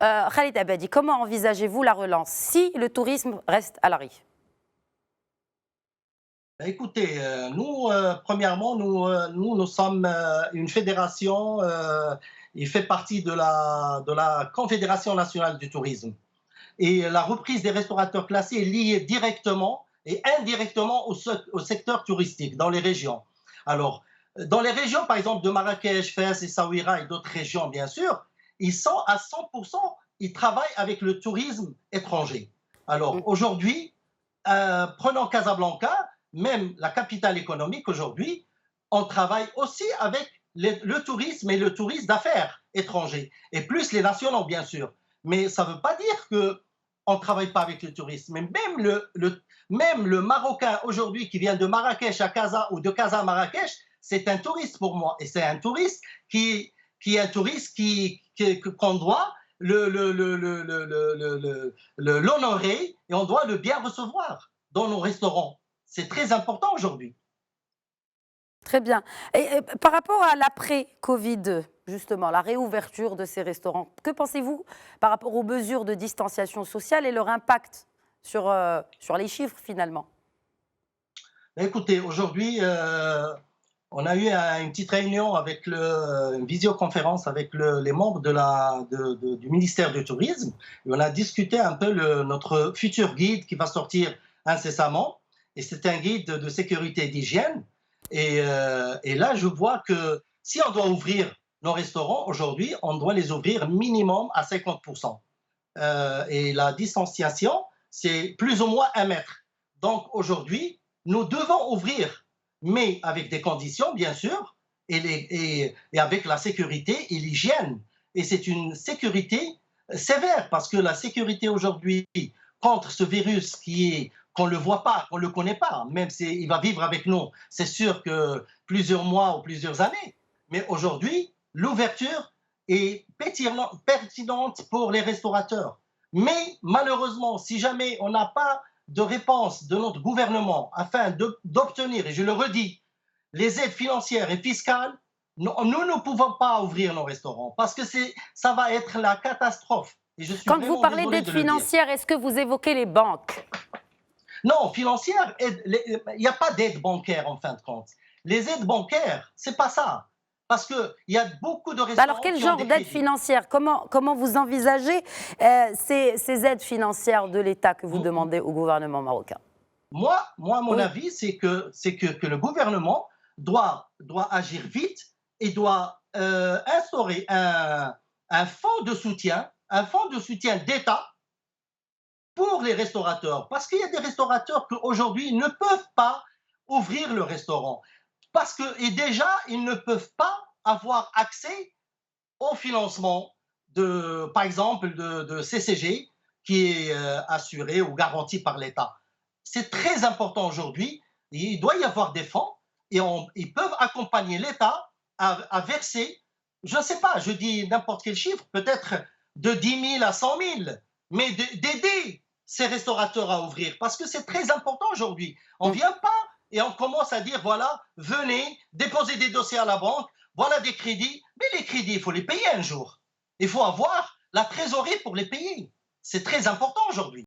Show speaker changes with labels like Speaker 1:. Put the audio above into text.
Speaker 1: Khalid Abadi, comment envisagez-vous la relance si le tourisme reste à l'arrêt?
Speaker 2: Écoutez, nous, premièrement, nous sommes une fédération, il fait partie de la Confédération nationale du tourisme. Et la reprise des restaurateurs classés est liée directement et indirectement au secteur touristique dans les régions. Alors, dans les régions, par exemple, de Marrakech, Fès, Essaouira et d'autres régions, bien sûr, ils sont à 100%, ils travaillent avec le tourisme étranger. Alors, aujourd'hui, prenons Casablanca, même la capitale économique aujourd'hui, on travaille aussi avec le tourisme et le tourisme d'affaires étranger, et plus les nationaux, bien sûr. Mais ça ne veut pas dire qu'on ne travaille pas avec le tourisme. Mais même le Marocain aujourd'hui qui vient de Marrakech à Casa ou de Casa à Marrakech, c'est un touriste pour moi. Et c'est un touriste qui est un touriste qu'on doit l'honorer et on doit le bien recevoir dans nos restaurants. C'est très important aujourd'hui.
Speaker 1: Très bien. Et par rapport à l'après-Covid, justement, la réouverture de ces restaurants, que pensez-vous par rapport aux mesures de distanciation sociale et leur impact sur les chiffres finalement?
Speaker 2: Écoutez, aujourd'hui, on a eu une petite réunion avec une visioconférence avec les membres du ministère du Tourisme. Et on a discuté un peu notre futur guide qui va sortir incessamment. Et c'est un guide de sécurité et d'hygiène. Et là, je vois que si on doit ouvrir nos restaurants aujourd'hui, on doit les ouvrir minimum à 50%. Et la distanciation, c'est plus ou moins 1 mètre. Donc aujourd'hui, nous devons ouvrir, mais avec des conditions, bien sûr, et avec la sécurité et l'hygiène. Et c'est une sécurité sévère, parce que la sécurité aujourd'hui contre ce virus qu'on ne le voit pas, qu'on ne le connaît pas, même s'il va vivre avec nous, c'est sûr que plusieurs mois ou plusieurs années. Mais aujourd'hui, l'ouverture est pertinente pour les restaurateurs. Mais malheureusement, si jamais on n'a pas de réponse de notre gouvernement afin d'obtenir, et je le redis, les aides financières et fiscales, nous ne pouvons pas ouvrir nos restaurants parce que ça va être la catastrophe. Et je suis
Speaker 1: Quand vous
Speaker 2: vraiment
Speaker 1: parlez
Speaker 2: désolé
Speaker 1: d'aide
Speaker 2: de le dire.
Speaker 1: financière, est-ce que vous évoquez les banques?
Speaker 2: Non, financière, il n'y a pas d'aide bancaire en fin de compte. Les aides bancaires, c'est pas ça. Parce qu'il y a beaucoup de
Speaker 1: Bah alors,
Speaker 2: restaurants
Speaker 1: quel
Speaker 2: qui ont
Speaker 1: genre
Speaker 2: des
Speaker 1: d'aide
Speaker 2: crédits.
Speaker 1: financière? Comment vous envisagez ces aides financières de l'État que vous demandez au gouvernement marocain?
Speaker 2: Moi, mon
Speaker 1: Oui.
Speaker 2: avis, c'est que le gouvernement doit agir vite et doit instaurer un fonds de soutien d'État pour les restaurateurs. Parce qu'il y a des restaurateurs qui aujourd'hui ne peuvent pas ouvrir le restaurant. Et déjà, ils ne peuvent pas avoir accès au financement par exemple, de CCG qui est assuré ou garanti par l'État. C'est très important aujourd'hui. Il doit y avoir des fonds et ils peuvent accompagner l'État à verser, je ne sais pas, je dis n'importe quel chiffre, peut-être de 10 000 à 100 000, mais d'aider ces restaurateurs à ouvrir parce que c'est très important aujourd'hui. On ne vient pas et on commence à dire voilà, venez, déposez des dossiers à la banque, voilà des crédits, mais les crédits, il faut les payer un jour. Il faut avoir la trésorerie pour les payer. C'est très important aujourd'hui.